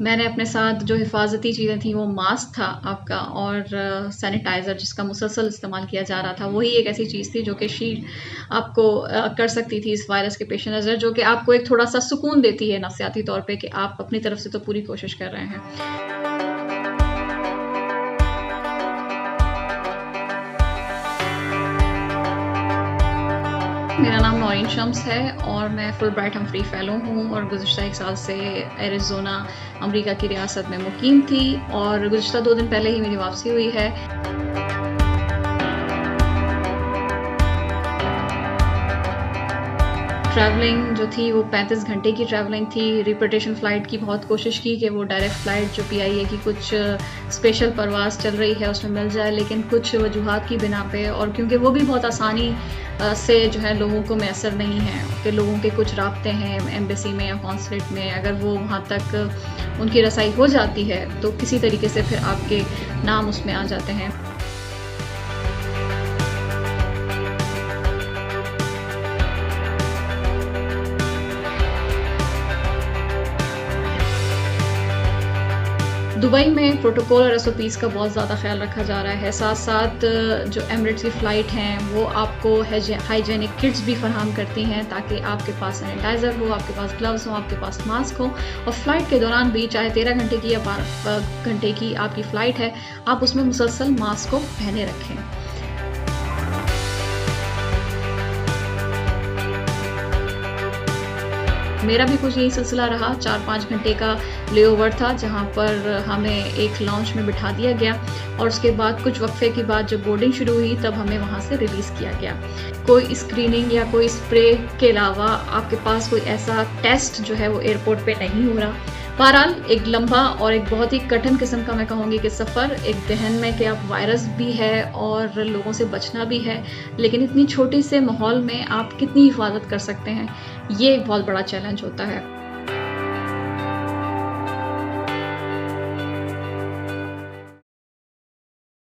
मैंने अपने साथ जो हिफाजती चीज़ें थी वो मास्क था आपका और सैनिटाइज़र जिसका मुसलसल इस्तेमाल किया जा रहा था। वही एक ऐसी चीज़ थी जो कि शील्ड आपको कर सकती थी इस वायरस के पेश नज़र, जो कि आपको एक थोड़ा-सा सुकून देती है नफ़सियाती तौर पे कि आप अपनी तरफ से तो पूरी कोशिश कर रहे हैं। मेरा नाम नौरीन शम्स है और मैं फुलब्राइट हमफ्री फ़ेलो हूँ और गुज़िश्ता 1 साल से एरिज़ोना अमेरिका की रियासत में मुकीम थी और गुज़िश्ता 2 दिन पहले ही मेरी वापसी हुई है। ट्रैवलिंग जो थी वो 35 घंटे की ट्रैवलिंग थी। रिपोर्टेशन फ़्लाइट की बहुत कोशिश की कि वो डायरेक्ट फ़्लाइट जो PIA की कुछ स्पेशल परवाज़ चल रही है उसमें मिल जाए, लेकिन कुछ वजूहात की बिना पे और क्योंकि वो भी बहुत आसानी से जो है लोगों को मैसर नहीं है कि लोगों के कुछ राब्ते हैं एम्बेसी में या कॉन्सुलेट में, अगर वो वहाँ तक उनकी रसाई हो जाती है तो किसी तरीके से फिर आपके नाम उसमें आ जाते हैं। दुबई में प्रोटोकॉल और SOPs का बहुत ज़्यादा ख्याल रखा जा रहा है। साथ-साथ जो एमिरेट्स की फ़्लाइट हैं वो आपको हाइजीनिक किट्स भी फराहम करती हैं ताकि आपके पास सैनिटाइज़र हो, आपके पास ग्लव्स हो, आपके पास मास्क हो और फ़्लाइट के दौरान भी चाहे 13 घंटे की या 12 घंटे की आपकी फ़्लाइट है, आप उसमें मुसलसल मास्क को पहने रखें। मेरा भी कुछ यही सिलसिला रहा। 4-5 घंटे का लेओवर था जहाँ पर हमें एक लाउंज में बिठा दिया गया और उसके बाद कुछ वक्फे के बाद जब बोर्डिंग शुरू हुई तब हमें वहाँ से रिलीज़ किया गया। कोई स्क्रीनिंग या कोई स्प्रे के अलावा आपके पास कोई ऐसा टेस्ट जो है वो एयरपोर्ट पे नहीं हो रहा। बहरहाल एक लंबा और एक बहुत ही कठिन किस्म का मैं कहूँगी कि सफ़र, एक जहन में कि आप वायरस भी है और लोगों से बचना भी है, लेकिन इतनी छोटी से माहौल में आप कितनी हिफाजत कर सकते हैं, ये एक बहुत बड़ा चैलेंज होता है।